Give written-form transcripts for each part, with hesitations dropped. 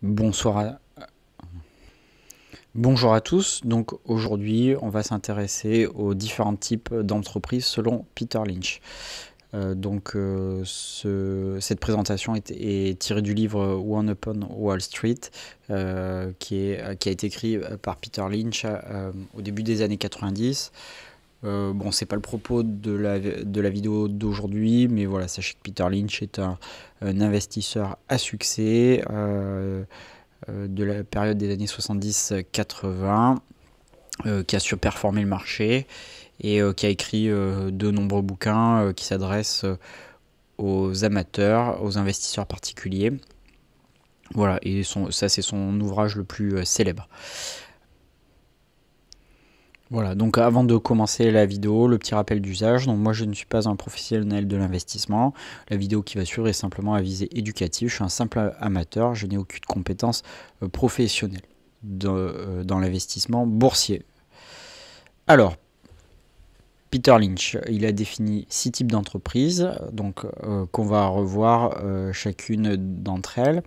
Bonsoir Bonjour à tous. Donc aujourd'hui, on va s'intéresser aux différents types d'entreprises selon Peter Lynch. Cette présentation est tirée du livre One Upon Wall Street, qui a été écrit par Peter Lynch au début des années 90. Bon, c'est pas le propos de la vidéo d'aujourd'hui, mais voilà, sachez que Peter Lynch est un investisseur à succès de la période des années 70-80, qui a surperformé le marché et qui a écrit de nombreux bouquins qui s'adressent aux amateurs, aux investisseurs particuliers. Voilà, et ça c'est son ouvrage le plus célèbre. Voilà, donc avant de commencer la vidéo, le petit rappel d'usage. Donc moi je ne suis pas un professionnel de l'investissement. La vidéo qui va suivre est simplement à visée éducative. Je suis un simple amateur, je n'ai aucune compétence professionnelle dans l'investissement boursier. Alors, Peter Lynch, il a défini 6 types d'entreprises, donc qu'on va revoir chacune d'entre elles,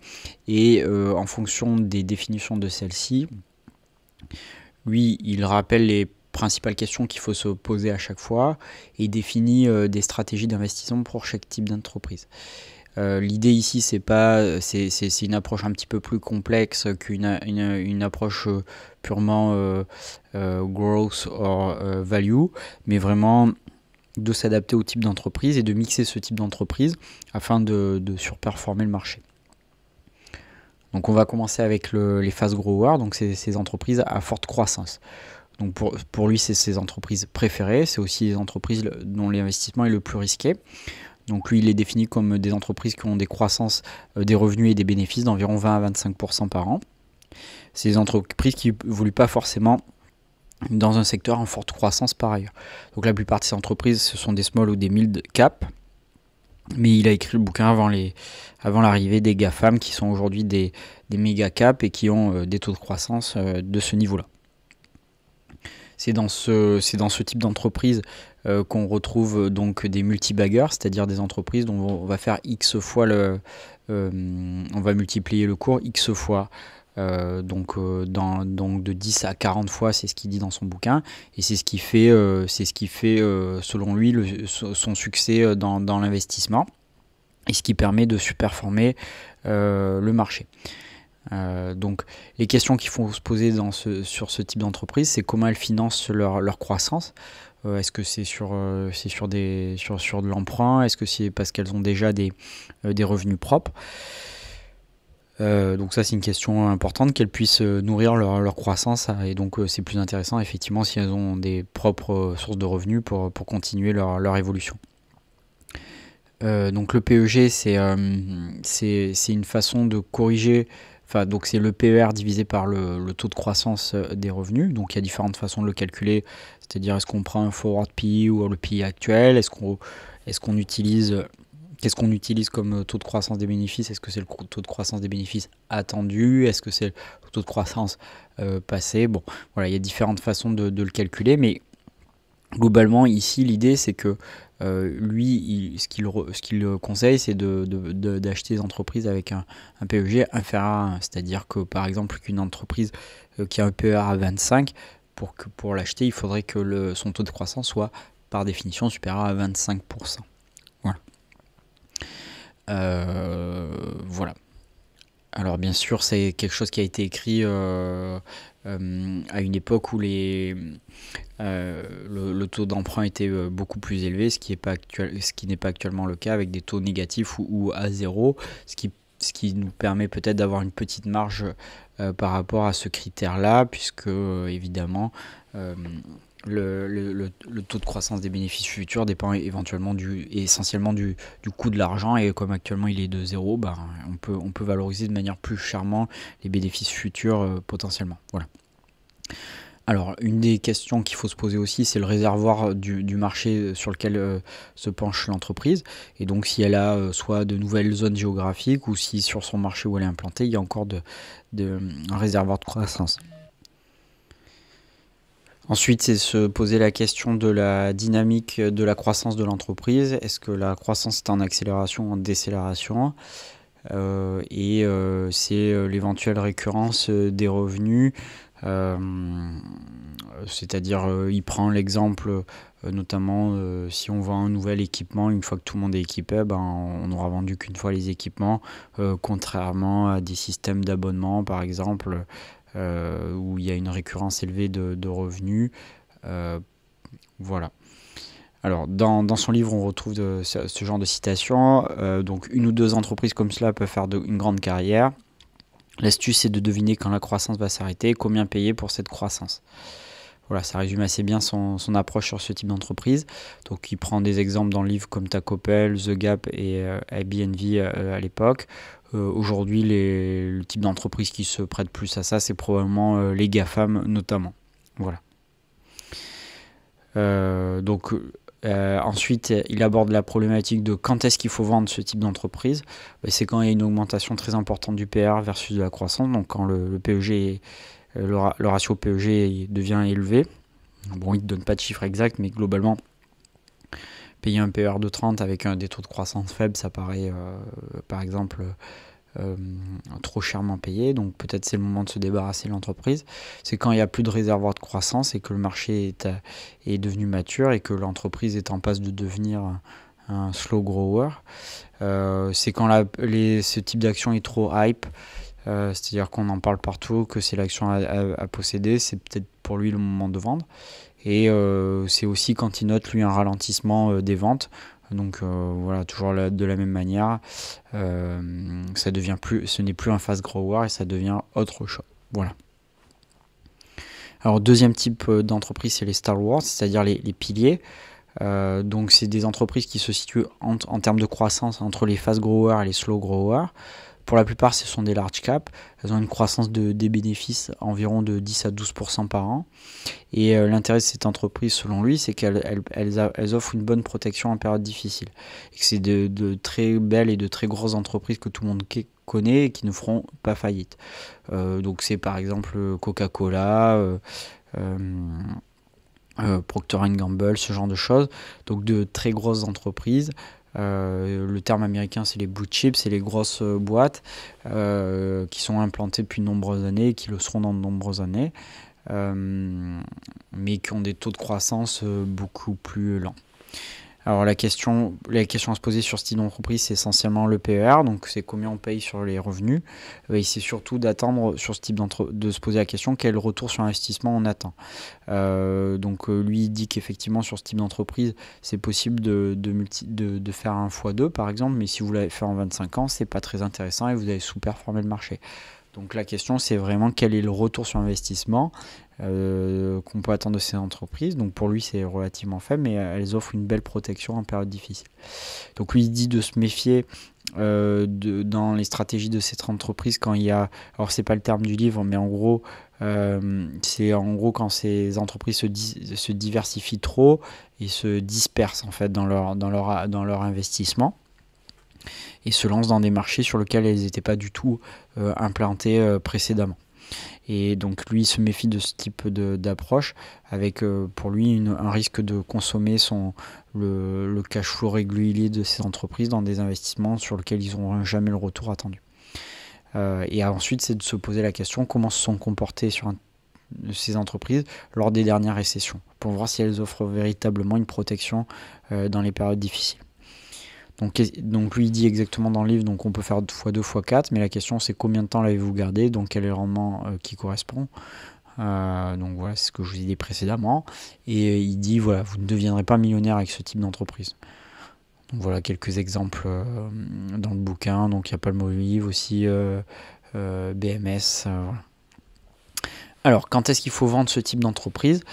et en fonction des définitions de celles-ci, lui, il rappelle les principales questions qu'il faut se poser à chaque fois et définit des stratégies d'investissement pour chaque type d'entreprise. L'idée ici, c'est une approche un petit peu plus complexe qu'une approche purement growth or value, mais vraiment de s'adapter au type d'entreprise et de mixer ce type d'entreprise afin de surperformer le marché. Donc on va commencer avec les fast growers, donc c'est ces entreprises à forte croissance. Donc pour lui, c'est ses entreprises préférées, c'est aussi les entreprises dont l'investissement est le plus risqué. Donc lui, il les définit comme des entreprises qui ont des croissances des revenus et des bénéfices d'environ 20 à 25% par an. C'est des entreprises qui n'évoluent pas forcément dans un secteur en forte croissance par ailleurs. Donc la plupart de ces entreprises, ce sont des small ou des mid cap. Mais il a écrit le bouquin avant l'arrivée des GAFAM, qui sont aujourd'hui des méga cap et qui ont des taux de croissance de ce niveau-là. C'est dans ce type d'entreprise qu'on retrouve donc des multibaggers, c'est-à-dire des entreprises dont on va faire X fois on va multiplier le cours X fois. Donc de 10 à 40 fois, c'est ce qu'il dit dans son bouquin, et c'est ce qui fait selon lui son succès dans l'investissement, et ce qui permet de surperformer le marché. Donc les questions qu'il faut se poser sur ce type d'entreprise, c'est comment elles financent leur croissance. Est-ce que c'est sur de l'emprunt? Est-ce que c'est parce qu'elles ont déjà des revenus propres? Donc ça c'est une question importante, qu'elles puissent nourrir leur croissance, et donc c'est plus intéressant effectivement si elles ont des propres sources de revenus pour continuer leur évolution. Donc le PEG c'est une façon de corriger, donc c'est le PER divisé par le taux de croissance des revenus. Donc il y a différentes façons de le calculer, c'est-à-dire est-ce qu'on prend un forward PE ou le PE actuel, qu'est-ce qu'on utilise comme taux de croissance des bénéfices? Est-ce que c'est le taux de croissance des bénéfices attendu? Est-ce que c'est le taux de croissance passé? Bon, voilà, il y a différentes façons de le calculer, mais globalement, ici, l'idée, c'est que lui, ce qu'il conseille, c'est d'acheter des entreprises avec un PEG inférieur à 1. C'est-à-dire que, par exemple, qu'une entreprise qui a un PER à 25, pour l'acheter, il faudrait que son taux de croissance soit, par définition, supérieur à 25%. Voilà. Voilà. Alors bien sûr, c'est quelque chose qui a été écrit à une époque où le taux d'emprunt était beaucoup plus élevé, ce qui n'est pas actuellement le cas, avec des taux négatifs ou à zéro, ce qui nous permet peut-être d'avoir une petite marge par rapport à ce critère-là, puisque évidemment le taux de croissance des bénéfices futurs dépend éventuellement essentiellement du coût de l'argent, et comme actuellement il est de 0, on peut valoriser de manière plus charmante les bénéfices futurs potentiellement. Voilà. Alors une des questions qu'il faut se poser aussi, c'est le réservoir du marché sur lequel se penche l'entreprise, et donc si elle a soit de nouvelles zones géographiques, ou si sur son marché où elle est implantée il y a encore un réservoir de croissance. Ensuite, c'est se poser la question de la dynamique de la croissance de l'entreprise. Est-ce que la croissance est en accélération ou en décélération? c'est l'éventuelle récurrence des revenus. C'est-à-dire, il prend l'exemple, notamment si on vend un nouvel équipement, une fois que tout le monde est équipé, ben, on n'aura vendu qu'une fois les équipements, contrairement à des systèmes d'abonnement, par exemple, où il y a une récurrence élevée de revenus. Voilà. Alors, dans son livre, on retrouve ce genre de citations. Donc, une ou deux entreprises comme cela peuvent faire une grande carrière. L'astuce, c'est de deviner quand la croissance va s'arrêter et combien payer pour cette croissance. Voilà, ça résume assez bien son approche sur ce type d'entreprise. Donc, il prend des exemples dans le livre comme Taco Bell, The Gap et Airbnb à l'époque. Aujourd'hui, le type d'entreprise qui se prête plus à ça, c'est probablement les GAFAM notamment. Voilà. Ensuite, il aborde la problématique de quand est-ce qu'il faut vendre ce type d'entreprise. C'est quand il y a une augmentation très importante du PR versus de la croissance, donc quand le PEG, le ratio PEG devient élevé. Bon, il ne donne pas de chiffre exact, mais globalement, payer un PER de 30 avec des taux de croissance faibles, ça paraît, par exemple, trop chèrement payé. Donc peut-être c'est le moment de se débarrasser de l'entreprise. C'est quand il n'y a plus de réservoir de croissance et que le marché est devenu mature et que l'entreprise est en passe de devenir un slow grower. C'est quand ce type d'action est trop hype, c'est-à-dire qu'on en parle partout, que c'est l'action à posséder. C'est peut-être pour lui le moment de vendre. Et c'est aussi quand il note lui un ralentissement des ventes. Donc voilà, toujours de la même manière, ce n'est plus un fast grower et ça devient autre chose. Voilà. Alors deuxième type d'entreprise, c'est les stalwarts, c'est-à-dire les piliers. Donc c'est des entreprises qui se situent en termes de croissance entre les fast growers et les slow growers. Pour la plupart, ce sont des large caps. Elles ont une croissance des bénéfices environ de 10 à 12% par an. Et l'intérêt de cette entreprise, selon lui, c'est qu'elles offrent une bonne protection en période difficile. Et que c'est de très belles et de très grosses entreprises que tout le monde connaît et qui ne feront pas faillite. Donc c'est par exemple Coca-Cola, Procter & Gamble, ce genre de choses. Donc de très grosses entreprises. Le terme américain, c'est les blue chips, c'est les grosses boîtes qui sont implantées depuis de nombreuses années et qui le seront dans de nombreuses années, mais qui ont des taux de croissance beaucoup plus lents. Alors la question à se poser sur ce type d'entreprise, c'est essentiellement le PER, donc c'est combien on paye sur les revenus, et c'est surtout d'attendre sur ce type de se poser la question quel retour sur investissement on attend. Donc lui il dit qu'effectivement sur ce type d'entreprise, c'est possible de faire un x2 par exemple, mais si vous l'avez fait en 25 ans, c'est pas très intéressant et vous avez sous-performé le marché. Donc la question c'est vraiment quel est le retour sur investissement qu'on peut attendre de ces entreprises. Donc pour lui c'est relativement faible, mais elles offrent une belle protection en période difficile. Donc lui il dit de se méfier dans les stratégies de cette entreprise quand il y a, alors c'est pas le terme du livre, mais en gros c'est en gros quand ces entreprises se diversifient trop et se dispersent en fait dans leur investissement et se lancent dans des marchés sur lesquels elles n'étaient pas du tout implantées précédemment. Et donc lui il se méfie de ce type d'approche avec pour lui un risque de consommer le cash flow régulier de ces entreprises dans des investissements sur lesquels ils n'auront jamais le retour attendu. Et ensuite c'est de se poser la question comment se sont comportées ces entreprises lors des dernières récessions pour voir si elles offrent véritablement une protection dans les périodes difficiles. Donc lui il dit exactement dans le livre, donc on peut faire x2, x4, mais la question c'est combien de temps l'avez-vous gardé, donc quel est le rendement qui correspond. Donc voilà, c'est ce que je vous ai dit précédemment. Et il dit voilà, vous ne deviendrez pas millionnaire avec ce type d'entreprise. Donc voilà quelques exemples dans le bouquin. Donc il y a Palmolive aussi, BMS. Voilà. Alors quand est-ce qu'il faut vendre ce type d'entreprise ?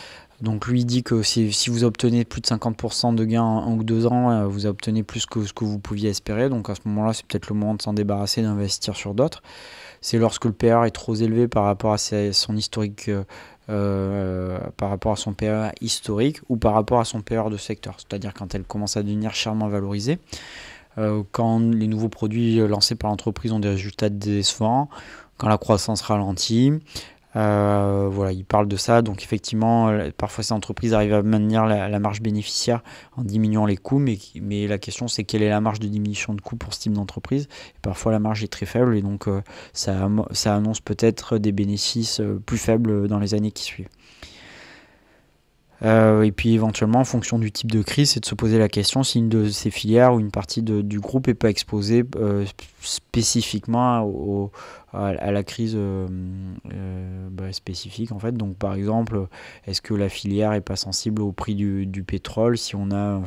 Donc lui il dit que si vous obtenez plus de 50% de gains en 1 ou 2 ans, vous obtenez plus que ce que vous pouviez espérer. Donc à ce moment-là, c'est peut-être le moment de s'en débarrasser, d'investir sur d'autres. C'est lorsque le PR est trop élevé par rapport à son historique, par rapport à son PR historique ou par rapport à son PR de secteur. C'est-à-dire quand elle commence à devenir chèrement valorisée. Quand les nouveaux produits lancés par l'entreprise ont des résultats décevants, quand la croissance ralentit, Voilà, il parle de ça. Donc effectivement, parfois ces entreprises arrivent à maintenir la marge bénéficiaire en diminuant les coûts, mais la question c'est quelle est la marge de diminution de coûts pour ce type d'entreprise. Et parfois la marge est très faible et donc ça annonce peut-être des bénéfices plus faibles dans les années qui suivent. Et puis éventuellement, en fonction du type de crise, c'est de se poser la question si une de ces filières ou une partie du groupe n'est pas exposée spécifiquement à la crise spécifique en fait. Donc par exemple, est-ce que la filière n'est pas sensible au prix du pétrole si on a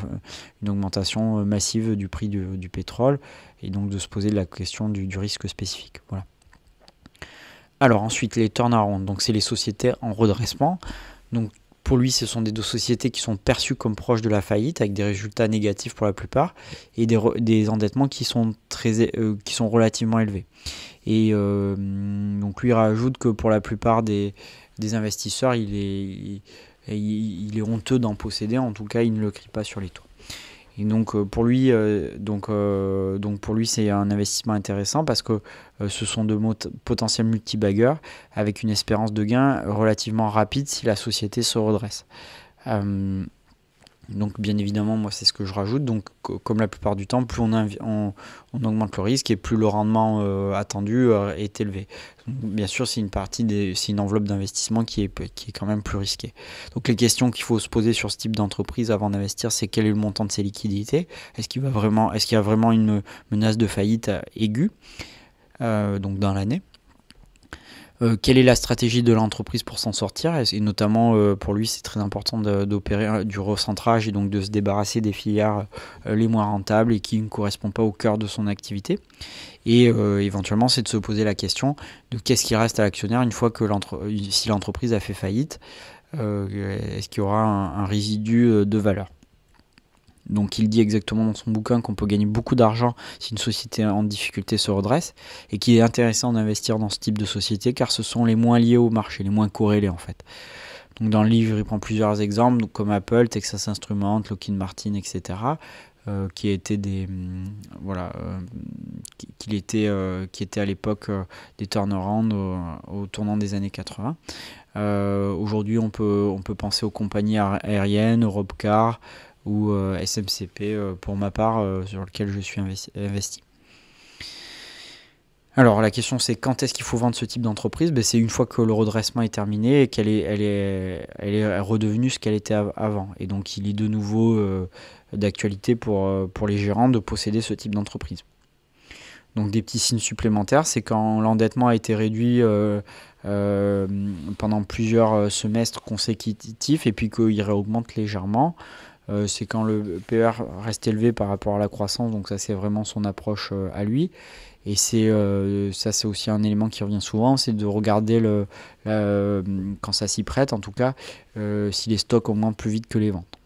une augmentation massive du prix du pétrole, et donc de se poser la question du risque spécifique. Voilà. Alors ensuite, les turnarounds, donc c'est les sociétés en redressement. Donc pour lui, ce sont des sociétés qui sont perçues comme proches de la faillite, avec des résultats négatifs pour la plupart, et des endettements qui sont relativement élevés. Et donc lui rajoute que pour la plupart des investisseurs, il est honteux d'en posséder, en tout cas il ne le crie pas sur les toits. Et donc pour lui, c'est un investissement intéressant parce que ce sont de potentiels multibaggeurs avec une espérance de gain relativement rapide si la société se redresse. Donc bien évidemment, moi c'est ce que je rajoute. Donc comme la plupart du temps, plus on augmente le risque et plus le rendement attendu est élevé. Donc, bien sûr, c'est une enveloppe d'investissement qui est quand même plus risquée. Donc les questions qu'il faut se poser sur ce type d'entreprise avant d'investir, c'est quel est le montant de ses liquidités. Est-ce qu'il y a vraiment une menace de faillite aiguë donc dans l'année? Quelle est la stratégie de l'entreprise pour s'en sortir, et notamment pour lui c'est très important d'opérer du recentrage et donc de se débarrasser des filières les moins rentables et qui ne correspondent pas au cœur de son activité. Et éventuellement c'est de se poser la question de qu'est-ce qui reste à l'actionnaire une fois que si l'entreprise a fait faillite, est-ce qu'il y aura un résidu de valeur. Donc il dit exactement dans son bouquin qu'on peut gagner beaucoup d'argent si une société en difficulté se redresse, et qu'il est intéressant d'investir dans ce type de société car ce sont les moins liés au marché, les moins corrélés en fait. Donc dans le livre, il prend plusieurs exemples, donc comme Apple, Texas Instruments, Lockheed Martin, etc. Qui étaient qui étaient à l'époque des turnarounds au tournant des années 80. Aujourd'hui, on peut penser aux compagnies aériennes, Europcar ou SMCP pour ma part, sur lequel je suis investi. Alors la question c'est quand est-ce qu'il faut vendre ce type d'entreprise? C'est une fois que le redressement est terminé et qu'elle est redevenue ce qu'elle était avant. Et donc il est de nouveau d'actualité pour les gérants de posséder ce type d'entreprise. Donc des petits signes supplémentaires, c'est quand l'endettement a été réduit pendant plusieurs semestres consécutifs et puis qu'il réaugmente légèrement. C'est quand le PER reste élevé par rapport à la croissance, donc ça c'est vraiment son approche à lui. Et ça c'est aussi un élément qui revient souvent, c'est de regarder quand ça s'y prête en tout cas, si les stocks augmentent plus vite que les ventes.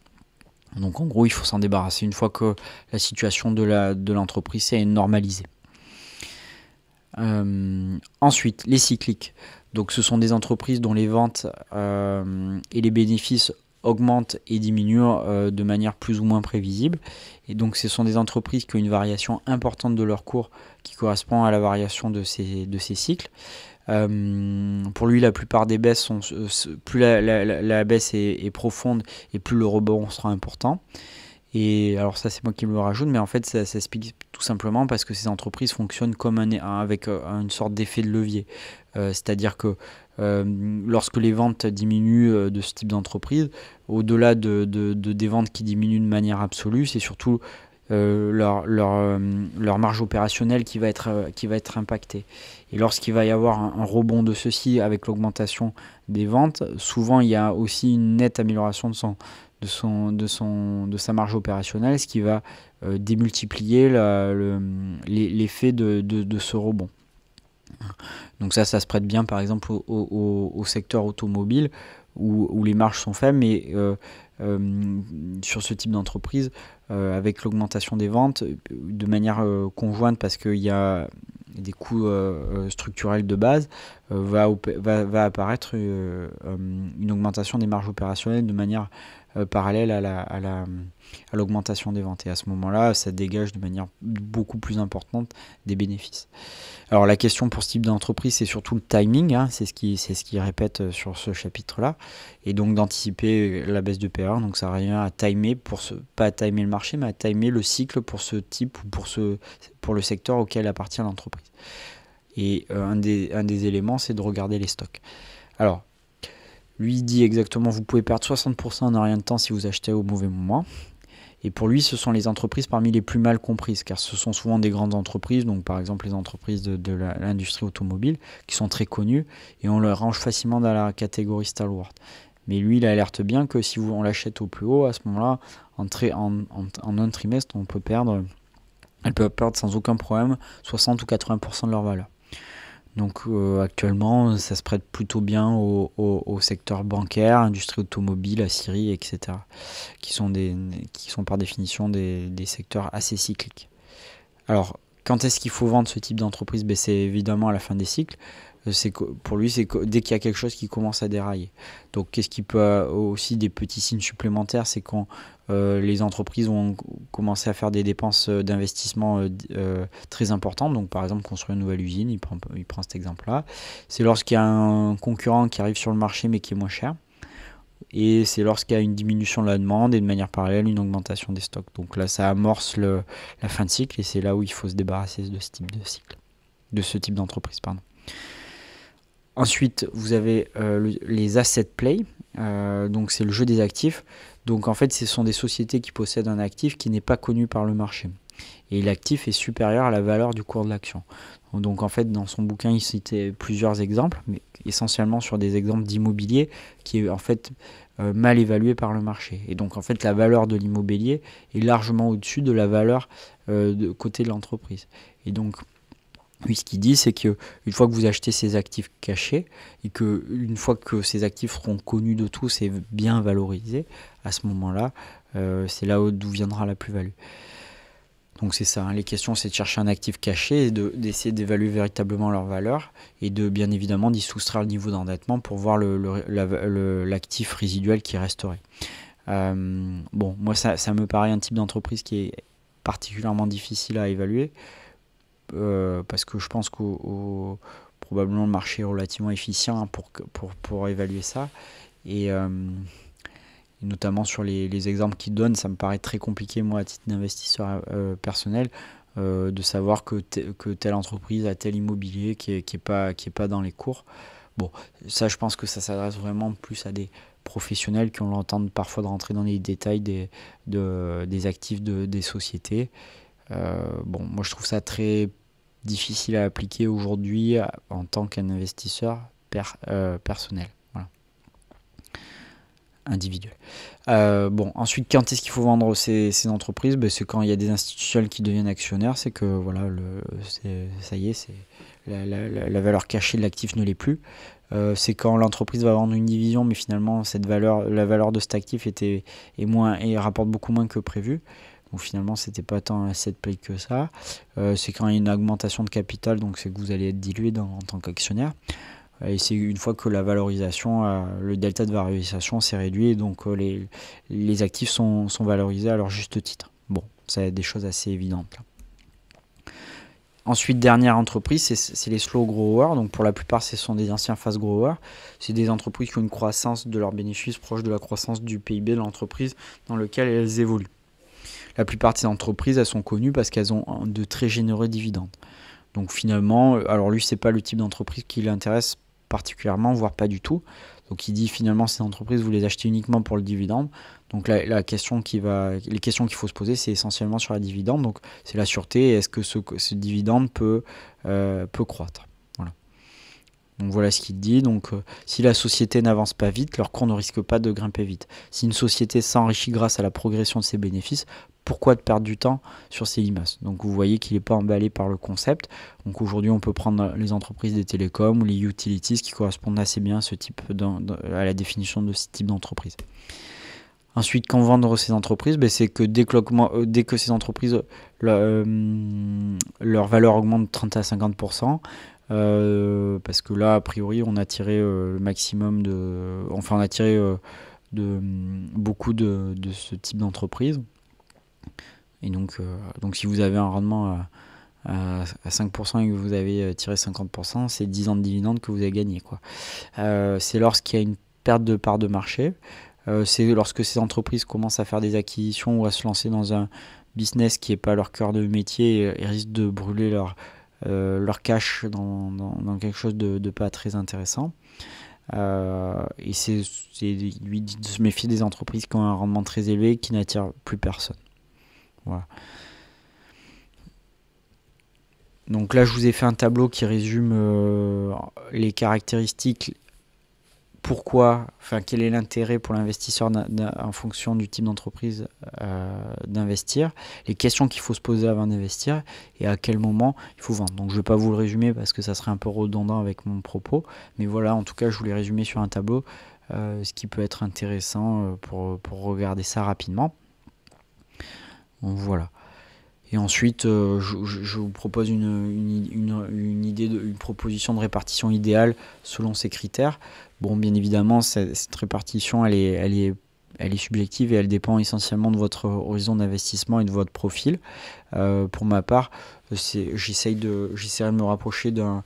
Donc en gros il faut s'en débarrasser une fois que la situation de l'entreprise s'est normalisée. Ensuite, les cycliques. Donc ce sont des entreprises dont les ventes et les bénéfices augmentent et diminuent de manière plus ou moins prévisible. Et donc ce sont des entreprises qui ont une variation importante de leur cours qui correspond à la variation de ces cycles. Pour lui, la plupart des baisses plus la baisse est profonde et plus le rebond sera important. Et alors ça c'est moi qui me le rajoute, mais en fait ça s'explique tout simplement parce que ces entreprises fonctionnent comme avec une sorte d'effet de levier. C'est-à-dire que lorsque les ventes diminuent de ce type d'entreprise, au-delà des ventes qui diminuent de manière absolue, c'est surtout leur marge opérationnelle qui va être impactée. Et lorsqu'il va y avoir un rebond de ceci avec l'augmentation des ventes, souvent il y a aussi une nette amélioration de sa marge opérationnelle, ce qui va démultiplier l'effet de ce rebond. Donc ça se prête bien par exemple au secteur automobile où les marges sont faibles, mais sur ce type d'entreprise, avec l'augmentation des ventes de manière conjointe parce qu'il y a des coûts structurels de base, va apparaître une augmentation des marges opérationnelles de manière parallèle à l'augmentation des ventes. Et à ce moment-là, ça dégage de manière beaucoup plus importante des bénéfices. Alors la question pour ce type d'entreprise, c'est surtout le timing, hein, c'est ce qui répète sur ce chapitre-là, et donc d'anticiper la baisse de PE. Donc ça revient à timer, pas à timer le marché, mais à timer le cycle pour ce type ou pour le secteur auquel appartient l'entreprise. Et un des éléments, c'est de regarder les stocks. Alors, lui dit exactement, vous pouvez perdre 60% en un rien de temps si vous achetez au mauvais moment. Et pour lui, ce sont les entreprises parmi les plus mal comprises, car ce sont souvent des grandes entreprises, donc par exemple les entreprises de l'industrie automobile, qui sont très connues, et on les range facilement dans la catégorie stalwart. Mais lui, il alerte bien que si on l'achète au plus haut, à ce moment-là, en un trimestre, elles peuvent perdre sans aucun problème 60 ou 80% de leur valeur. Donc actuellement, ça se prête plutôt bien au secteur bancaire, industrie automobile, aciérie, etc. qui sont par définition des secteurs assez cycliques. Alors, quand est-ce qu'il faut vendre ce type d'entreprise? C'est évidemment à la fin des cycles. Pour lui, c'est dès qu'il y a quelque chose qui commence à dérailler. Donc, qu'est-ce qui peut aussi des petits signes supplémentaires, c'est quand les entreprises vont commencer à faire des dépenses d'investissement très importantes. Donc, par exemple, construire une nouvelle usine, il prend cet exemple-là. C'est lorsqu'il y a un concurrent qui arrive sur le marché mais qui est moins cher. Et c'est lorsqu'il y a une diminution de la demande et de manière parallèle une augmentation des stocks. Donc là, ça amorce la fin de cycle et c'est là où il faut se débarrasser de ce type de cycle, de ce type d'entreprise, pardon. Ensuite, vous avez les asset play, donc c'est le jeu des actifs. Donc en fait, ce sont des sociétés qui possèdent un actif qui n'est pas connu par le marché. Et l'actif est supérieur à la valeur du cours de l'action. Donc en fait, dans son bouquin, il citait plusieurs exemples, mais essentiellement sur des exemples d'immobilier qui est en fait mal évalué par le marché. Et donc en fait, la valeur de l'immobilier est largement au-dessus de la valeur de côté de l'entreprise. Et donc lui, ce qu'il dit, c'est qu'une fois que vous achetez ces actifs cachés et qu'une fois que ces actifs seront connus de tous et bien valorisés, à ce moment-là, c'est là d'où viendra la plus-value. Donc c'est ça, hein. Les questions, c'est de chercher un actif caché et d'essayer d'évaluer véritablement leur valeur et de bien évidemment d'y soustraire le niveau d'endettement pour voir l'actif résiduel qui resterait. Bon, moi ça me paraît un type d'entreprise qui est particulièrement difficile à évaluer. Parce que je pense que probablement le marché est relativement efficient pour évaluer ça. Et notamment sur les exemples qu'il donne, ça me paraît très compliqué, moi, à titre d'investisseur personnel, de savoir que telle entreprise a tel immobilier qui est pas dans les cours. Bon, ça, je pense que ça s'adresse vraiment plus à des professionnels qui ont l'entente parfois de rentrer dans les détails des actifs des sociétés. Bon, moi, je trouve ça très difficile à appliquer aujourd'hui en tant qu'un investisseur personnel, voilà, individuel. Bon, ensuite, quand est-ce qu'il faut vendre ces entreprises? C'est quand il y a des institutionnels qui deviennent actionnaires, c'est que voilà, ça y est, la valeur cachée de l'actif ne l'est plus. C'est quand l'entreprise va vendre une division, mais finalement la valeur de cet actif rapporte beaucoup moins que prévu. Donc finalement, c'était pas tant un asset play que ça. C'est quand il y a une augmentation de capital, donc c'est que vous allez être dilué en tant qu'actionnaire. Et c'est une fois que la valorisation, le delta de valorisation s'est réduit, et donc les actifs sont valorisés à leur juste titre. Bon, c'est des choses assez évidentes là. Ensuite, dernière entreprise, c'est les slow growers. Donc pour la plupart, ce sont des anciens fast growers. C'est des entreprises qui ont une croissance de leurs bénéfices proche de la croissance du PIB de l'entreprise dans lequel elles évoluent. La plupart de ces entreprises, elles sont connues parce qu'elles ont de très généreux dividendes. Donc finalement, alors lui, c'est pas le type d'entreprise qui l'intéresse particulièrement, voire pas du tout. Donc il dit finalement, ces entreprises, vous les achetez uniquement pour le dividende. Donc les questions qu'il faut se poser, c'est essentiellement sur la dividende. Donc c'est la sûreté, et est-ce que ce dividende peut croître. Donc voilà ce qu'il dit. Donc si la société n'avance pas vite, leur cours ne risque pas de grimper vite. Si une société s'enrichit grâce à la progression de ses bénéfices, pourquoi de perdre du temps sur ces limaces? Donc vous voyez qu'il n'est pas emballé par le concept. Donc aujourd'hui, on peut prendre les entreprises des télécoms ou les utilities qui correspondent assez bien à la définition de ce type d'entreprise. Ensuite, quand vendre ces entreprises, c'est que dès que ces entreprises, leur valeur augmente de 30 à 50%, parce que là, a priori, on a tiré le maximum on a tiré beaucoup de ce type d'entreprise. Et donc si vous avez un rendement à 5% et que vous avez tiré 50%, c'est 10 ans de dividendes que vous avez gagné, quoi. C'est lorsqu'il y a une perte de part de marché, c'est lorsque ces entreprises commencent à faire des acquisitions ou à se lancer dans un business qui n'est pas leur cœur de métier et risquent de brûler leur cash dans quelque chose de pas très intéressant. Et lui dit de se méfier des entreprises qui ont un rendement très élevé qui n'attirent plus personne. Voilà. Donc là, je vous ai fait un tableau qui résume les caractéristiques, quel est l'intérêt pour l'investisseur en fonction du type d'entreprise d'investir, les questions qu'il faut se poser avant d'investir et à quel moment il faut vendre. Donc je ne vais pas vous le résumer parce que ça serait un peu redondant avec mon propos, mais voilà, en tout cas, je vous l'ai résumé sur un tableau, ce qui peut être intéressant pour regarder ça rapidement. Donc voilà. Et ensuite, je vous propose une proposition de répartition idéale selon ces critères. Bon, bien évidemment, cette répartition, elle est subjective et elle dépend essentiellement de votre horizon d'investissement et de votre profil. Pour ma part, j'essaierai de me rapprocher d'un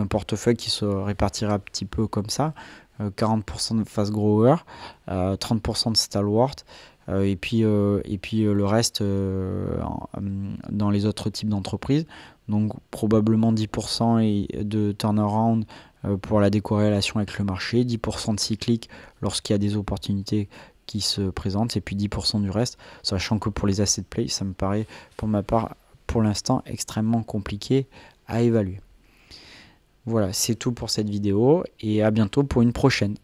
portefeuille qui se répartira un petit peu comme ça. 40% de fast grower, 30% de stalwart, et puis le reste dans les autres types d'entreprises. Donc probablement 10% de turnaround pour la décorrélation avec le marché, 10% de cyclique lorsqu'il y a des opportunités qui se présentent, et puis 10% du reste, sachant que pour les asset plays, ça me paraît pour ma part pour l'instant extrêmement compliqué à évaluer. Voilà, c'est tout pour cette vidéo et à bientôt pour une prochaine.